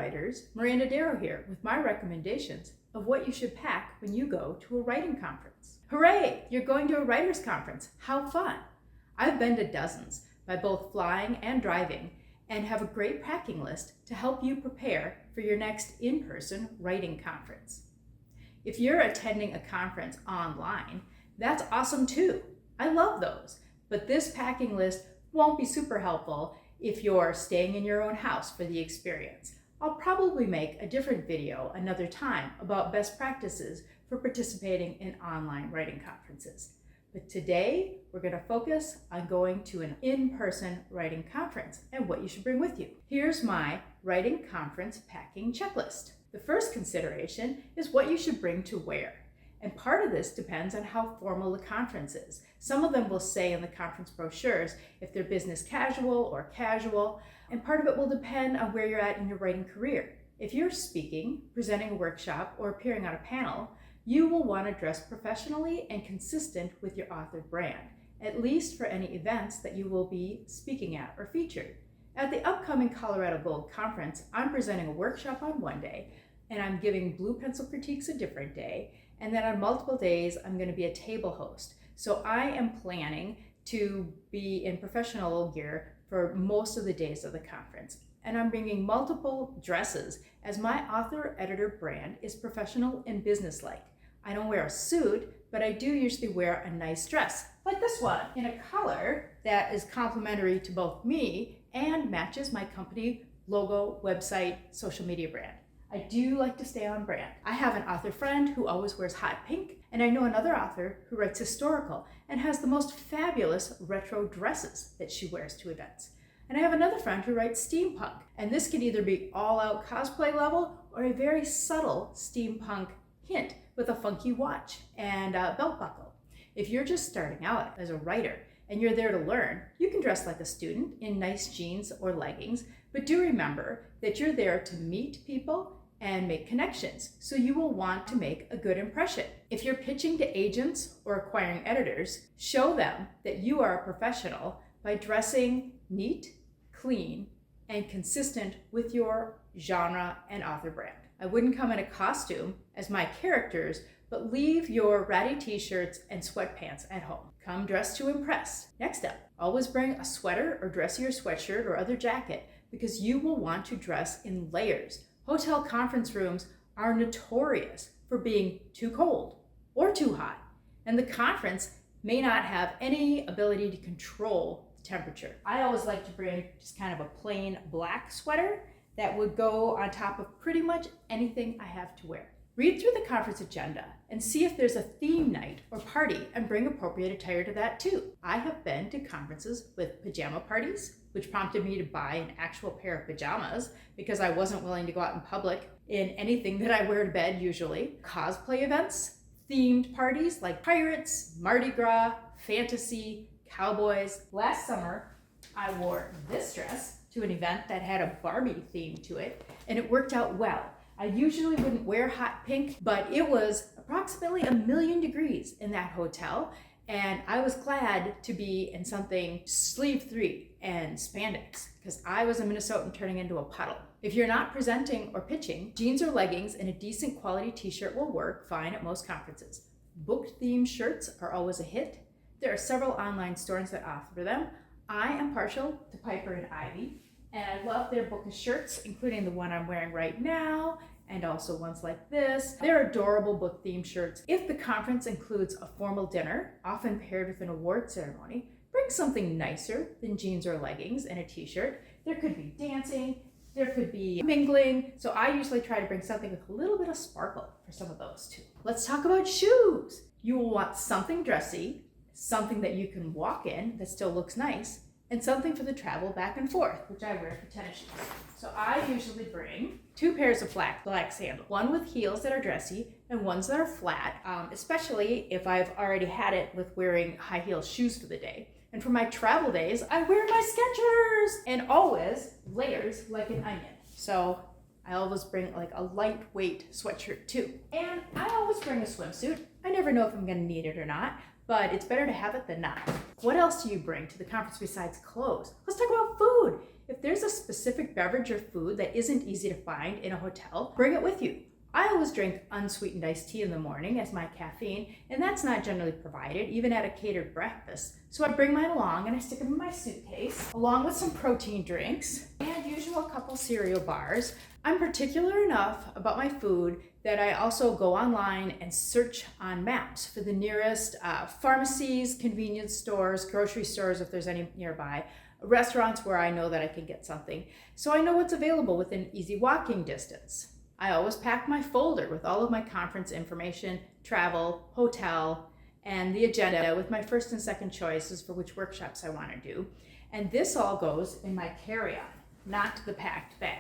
writers, Miranda Darrow here with my recommendations of what you should pack when you go to a writing conference. Hooray! You're going to a writers conference. How fun! I've been to dozens by both flying and driving and have a great packing list to help you prepare for your next in-person writing conference. If you're attending a conference online, that's awesome too. I love those, but this packing list won't be super helpful if you're staying in your own house for the experience. I'll probably make a different video another time about best practices for participating in online writing conferences. But today, we're going to focus on going to an in-person writing conference and what you should bring with you. Here's my writing conference packing checklist. The first consideration is what you should bring to wear. And part of this depends on how formal the conference is. Some of them will say in the conference brochures if they're business casual or casual, and part of it will depend on where you're at in your writing career. If you're speaking, presenting a workshop, or appearing on a panel, you will want to dress professionally and consistent with your author brand, at least for any events that you will be speaking at or featured. At the upcoming Colorado Gold Conference, I'm presenting a workshop on one day, and I'm giving blue pencil critiques a different day, and then on multiple days, I'm going to be a table host. So I am planning to be in professional gear for most of the days of the conference. And I'm bringing multiple dresses as my author-editor brand is professional and businesslike. I don't wear a suit, but I do usually wear a nice dress, like this one, in a color that is complementary to both me and matches my company logo, website, social media brand. I do like to stay on brand. I have an author friend who always wears hot pink, and I know another author who writes historical and has the most fabulous retro dresses that she wears to events. And I have another friend who writes steampunk, and this can either be all-out cosplay level or a very subtle steampunk hint with a funky watch and a belt buckle. If you're just starting out as a writer and you're there to learn, you can dress like a student in nice jeans or leggings, but do remember that you're there to meet people and make connections, so you will want to make a good impression. If you're pitching to agents or acquiring editors, show them that you are a professional by dressing neat, clean, and consistent with your genre and author brand. I wouldn't come in a costume as my characters, but leave your ratty t-shirts and sweatpants at home. Come dressed to impress. Next up, always bring a sweater or dressier sweatshirt or other jacket because you will want to dress in layers. Hotel conference rooms are notorious for being too cold or too hot, and the conference may not have any ability to control the temperature. I always like to bring just kind of a plain black sweater that would go on top of pretty much anything I have to wear. Read through the conference agenda and see if there's a theme night or party and bring appropriate attire to that too. I have been to conferences with pajama parties, which prompted me to buy an actual pair of pajamas because I wasn't willing to go out in public in anything that I wear to bed usually. Cosplay events, themed parties like pirates, Mardi Gras, fantasy, cowboys. Last summer, I wore this dress to an event that had a Barbie theme to it, and it worked out well. I usually wouldn't wear hot pink, but it was approximately 1,000,000 degrees in that hotel, and I was glad to be in something sleeve-free and spandex, because I was a Minnesotan turning into a puddle. If you're not presenting or pitching, jeans or leggings and a decent quality t-shirt will work fine at most conferences. Booked themed shirts are always a hit. There are several online stores that offer them. I am partial to Piper and Ivy, and I love their book of shirts, including the one I'm wearing right now, and also ones like this. They're adorable book-themed shirts. If the conference includes a formal dinner, often paired with an award ceremony, bring something nicer than jeans or leggings and a t-shirt. There could be dancing, there could be mingling, so I usually try to bring something with a little bit of sparkle for some of those too. Let's talk about shoes. You will want something dressy, something that you can walk in that still looks nice, and something for the travel back and forth, which I wear for tennis shoes. So I usually bring 2 pairs of black sandals, one with heels that are dressy and ones that are flat, especially if I've already had it with wearing high heel shoes for the day. And for my travel days, I wear my Skechers and always layers like an onion. So I always bring like a lightweight sweatshirt too. And I always bring a swimsuit. I never know if I'm gonna need it or not, but it's better to have it than not. What else do you bring to the conference besides clothes? Let's talk about food. If there's a specific beverage or food that isn't easy to find in a hotel, bring it with you. I always drink unsweetened iced tea in the morning as my caffeine, and that's not generally provided, even at a catered breakfast. So I bring mine along and I stick them in my suitcase, along with some protein drinks and usually a couple cereal bars. I'm particular enough about my food that I also go online and search on maps for the nearest pharmacies, convenience stores, grocery stores if there's any nearby, restaurants where I know that I can get something, so I know what's available within easy walking distance. I always pack my folder with all of my conference information, travel, hotel, and the agenda with my first and second choices for which workshops I want to do. And this all goes in my carry-on, not the packed bag.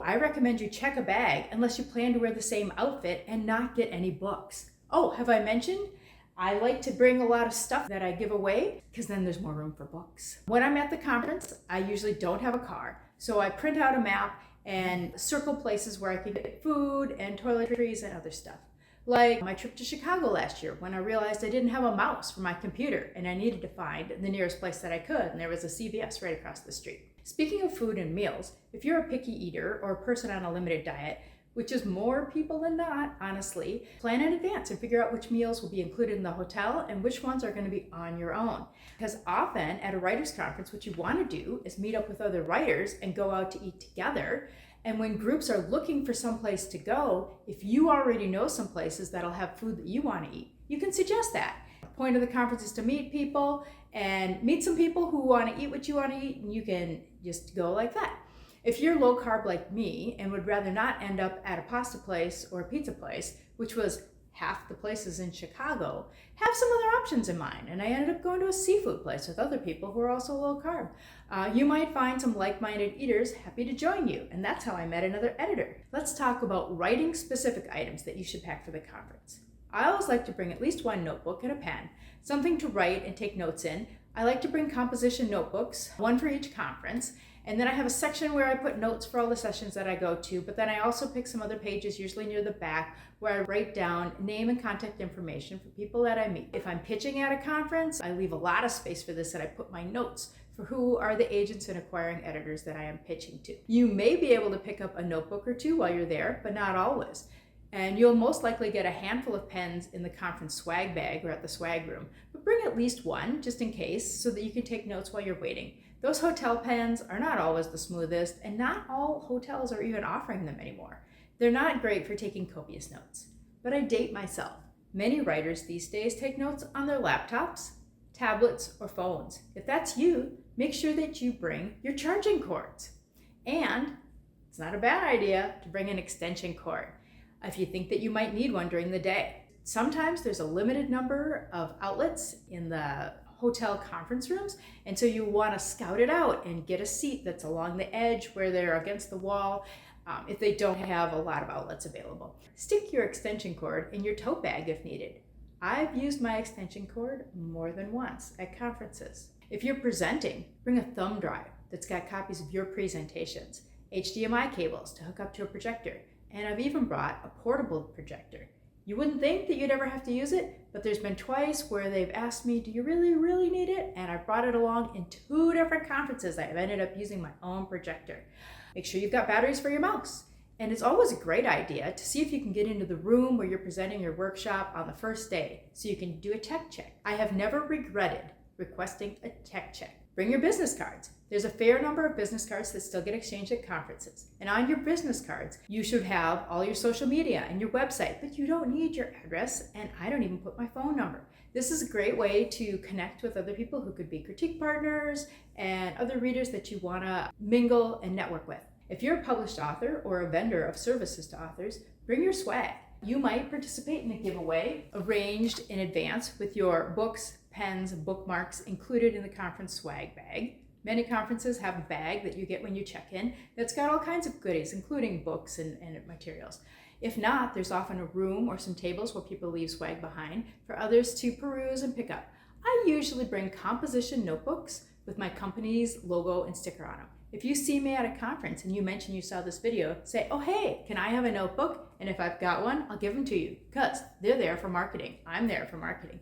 I recommend you check a bag unless you plan to wear the same outfit and not get any books. Oh, have I mentioned? I like to bring a lot of stuff that I give away because then there's more room for books. When I'm at the conference, I usually don't have a car, so I print out a map and circle places where I can get food and toiletries and other stuff. Like my trip to Chicago last year when I realized I didn't have a mouse for my computer and I needed to find the nearest place that I could, and there was a CVS right across the street. Speaking of food and meals, if you're a picky eater or a person on a limited diet, which is more people than not, honestly, plan in advance and figure out which meals will be included in the hotel and which ones are going to be on your own. Because often at a writers' conference, what you want to do is meet up with other writers and go out to eat together. And when groups are looking for someplace to go, if you already know some places that'll have food that you want to eat, you can suggest that. The point of the conference is to meet people and meet some people who want to eat what you want to eat, and you can just go like that. If you're low carb like me and would rather not end up at a pasta place or a pizza place, which was half the places in Chicago, have some other options in mind. And I ended up going to a seafood place with other people who are also low carb. You might find some like-minded eaters happy to join you, and that's how I met another editor. Let's talk about writing specific items that you should pack for the conference. I always like to bring at least one notebook and a pen, something to write and take notes in. I like to bring composition notebooks, one for each conference. And then I have a section where I put notes for all the sessions that I go to, but then I also pick some other pages, usually near the back, where I write down name and contact information for people that I meet. If I'm pitching at a conference, I leave a lot of space for this, and I put my notes for who are the agents and acquiring editors that I am pitching to. You may be able to pick up a notebook or two while you're there, but not always. And you'll most likely get a handful of pens in the conference swag bag or at the swag room, but bring at least one just in case so that you can take notes while you're waiting. Those hotel pens are not always the smoothest, and not all hotels are even offering them anymore. They're not great for taking copious notes. But I date myself. Many writers these days take notes on their laptops, tablets, or phones. If that's you, make sure that you bring your charging cords. And it's not a bad idea to bring an extension cord if you think that you might need one during the day. Sometimes there's a limited number of outlets in the hotel conference rooms, and so you want to scout it out and get a seat that's along the edge where they're against the wall if they don't have a lot of outlets available. Stick your extension cord in your tote bag if needed. I've used my extension cord more than once at conferences. If you're presenting, bring a thumb drive that's got copies of your presentations, HDMI cables to hook up to a projector, and I've even brought a portable projector. You wouldn't think that you'd ever have to use it, but there's been twice where they've asked me, do you really need it? And I brought it along in 2 different conferences. I've ended up using my own projector. Make sure you've got batteries for your mouse. And it's always a great idea to see if you can get into the room where you're presenting your workshop on the first day so you can do a tech check. I have never regretted requesting a tech check. Bring your business cards. There's a fair number of business cards that still get exchanged at conferences. And on your business cards, you should have all your social media and your website, but you don't need your address, and I don't even put my phone number. This is a great way to connect with other people who could be critique partners and other readers that you want to mingle and network with. If you're a published author or a vendor of services to authors, bring your swag. You might participate in a giveaway arranged in advance with your books, pens, bookmarks included in the conference swag bag. Many conferences have a bag that you get when you check in that's got all kinds of goodies, including books and materials. If not, there's often a room or some tables where people leave swag behind for others to peruse and pick up. I usually bring composition notebooks with my company's logo and sticker on them. If you see me at a conference and you mention you saw this video, say, oh hey, can I have a notebook? And if I've got one, I'll give them to you because they're there for marketing. I'm there for marketing.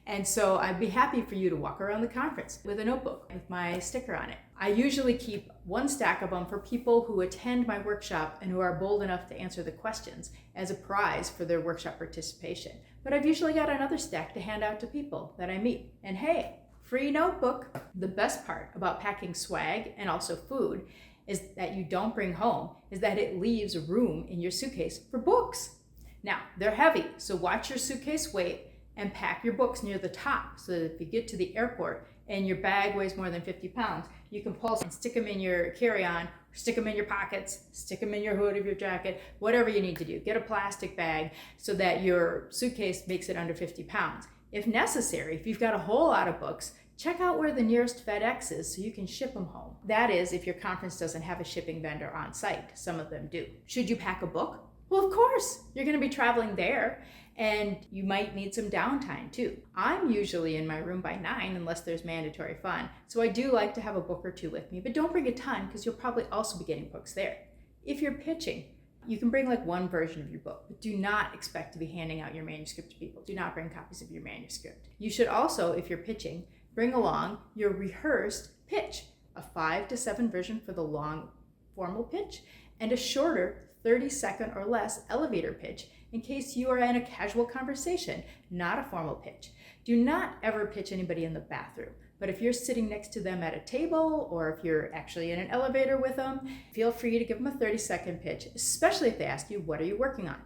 And so I'd be happy for you to walk around the conference with a notebook with my sticker on it. I usually keep one stack of them for people who attend my workshop and who are bold enough to answer the questions as a prize for their workshop participation. But I've usually got another stack to hand out to people that I meet. And hey, free notebook. The best part about packing swag and also food is that you don't bring home, is that it leaves room in your suitcase for books. Now, they're heavy, so watch your suitcase weight and pack your books near the top so that if you get to the airport and your bag weighs more than 50 pounds, you can pull and stick them in your carry-on, stick them in your pockets, stick them in your hood of your jacket, whatever you need to do. Get a plastic bag so that your suitcase makes it under 50 pounds. If necessary, if you've got a whole lot of books, check out where the nearest FedEx is so you can ship them home. That is, if your conference doesn't have a shipping vendor on site. Some of them do. Should you pack a book? Well, of course, you're going to be traveling there and you might need some downtime too. I'm usually in my room by 9 unless there's mandatory fun. So I do like to have a book or two with me, but don't bring a ton because you'll probably also be getting books there. If you're pitching, you can bring like one version of your book, but do not expect to be handing out your manuscript to people. Do not bring copies of your manuscript. You should also, if you're pitching, bring along your rehearsed pitch, a 5 to 7 version for the long formal pitch and a shorter 30-second or less elevator pitch in case you are in a casual conversation, not a formal pitch. Do not ever pitch anybody in the bathroom, but if you're sitting next to them at a table or if you're actually in an elevator with them, feel free to give them a 30-second pitch, especially if they ask you, what are you working on?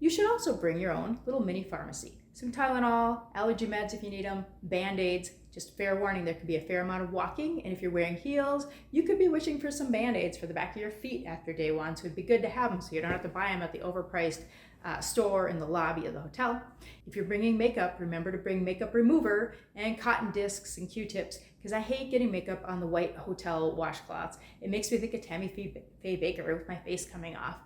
You should also bring your own little mini pharmacy. Some Tylenol, allergy meds if you need them, Band-Aids. Just fair warning, there could be a fair amount of walking, and if you're wearing heels, you could be wishing for some Band-Aids for the back of your feet after day one, so it'd be good to have them so you don't have to buy them at the overpriced store in the lobby of the hotel. If you're bringing makeup, remember to bring makeup remover and cotton discs and Q-tips, because I hate getting makeup on the white hotel washcloths. It makes me think of Tammy Faye Baker with my face coming off.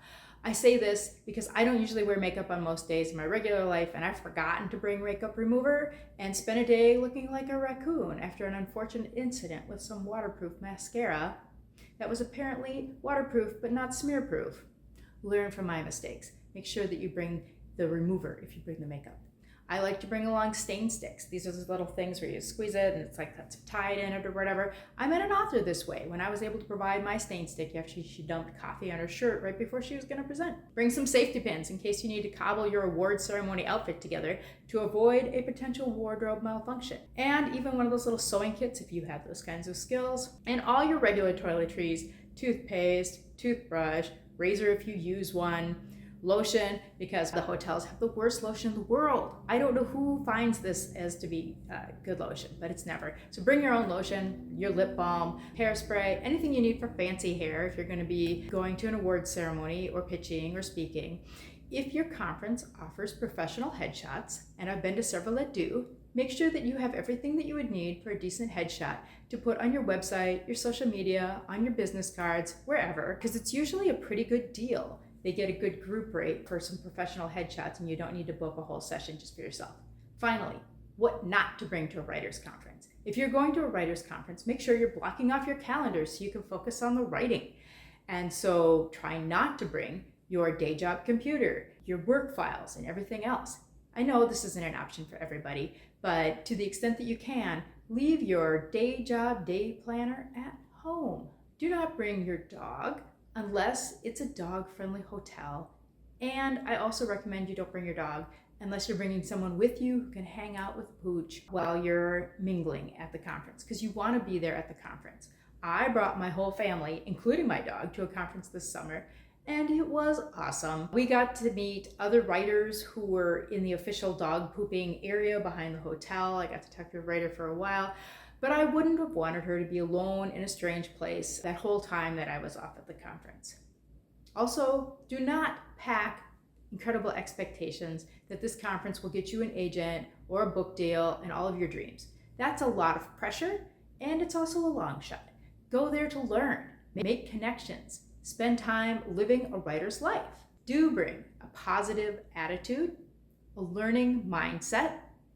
I say this because I don't usually wear makeup on most days in my regular life, and I've forgotten to bring makeup remover and spent a day looking like a raccoon after an unfortunate incident with some waterproof mascara that was apparently waterproof but not smear-proof. Learn from my mistakes. Make sure that you bring the remover if you bring the makeup. I like to bring along stain sticks. These are those little things where you squeeze it and it's like that's tied in it or whatever. I met an author this way when I was able to provide my stain stick after she dumped coffee on her shirt right before she was going to present. Bring some safety pins in case you need to cobble your award ceremony outfit together to avoid a potential wardrobe malfunction. And even one of those little sewing kits if you have those kinds of skills. And all your regular toiletries, toothpaste, toothbrush, razor if you use one, lotion, because the hotels have the worst lotion in the world. I don't know who finds this as to be good lotion, but it's never. So bring your own lotion, your lip balm, hairspray, anything you need for fancy hair if you're going to be going to an award ceremony or pitching or speaking. If your conference offers professional headshots, and I've been to several that do, make sure that you have everything that you would need for a decent headshot to put on your website, your social media, on your business cards, wherever, because it's usually a pretty good deal. They get a good group rate for some professional headshots and you don't need to book a whole session just for yourself. Finally, what not to bring to a writer's conference. If you're going to a writer's conference, make sure you're blocking off your calendar so you can focus on the writing. And so try not to bring your day job computer, your work files, and everything else. I know this isn't an option for everybody, but to the extent that you can, leave your day job day planner at home. Do not bring your dog unless it's a dog-friendly hotel. And I also recommend you don't bring your dog unless you're bringing someone with you who can hang out with Pooch while you're mingling at the conference, because you want to be there at the conference. I brought my whole family, including my dog, to a conference this summer, and it was awesome. We got to meet other writers who were in the official dog pooping area behind the hotel. I got to talk to a writer for a while. But I wouldn't have wanted her to be alone in a strange place that whole time that I was off at the conference. Also, do not pack incredible expectations that this conference will get you an agent or a book deal and all of your dreams. That's a lot of pressure, and it's also a long shot. Go there to learn, make connections, spend time living a writer's life. Do bring a positive attitude, a learning mindset.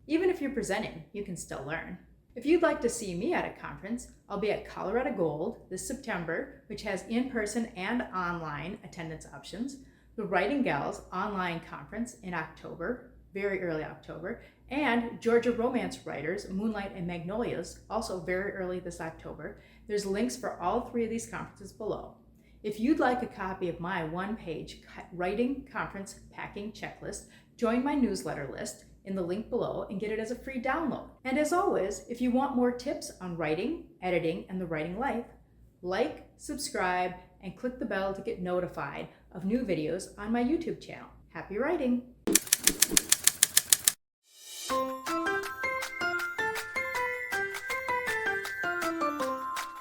Even if you're presenting, you can still learn. If you'd like to see me at a conference, I'll be at Colorado Gold this September, which has in-person and online attendance options, the Writing Gals online conference in October, very early October, And Georgia romance writers, Moonlight and Magnolias, also very early this October. There's links for all 3 of these conferences below. If you'd like a copy of my one-page writing conference packing checklist, join my newsletter list in the link below and get it as a free download. And as always, if you want more tips on writing, editing, and the writing life, like, subscribe, and click the bell to get notified of new videos on my YouTube channel. Happy writing!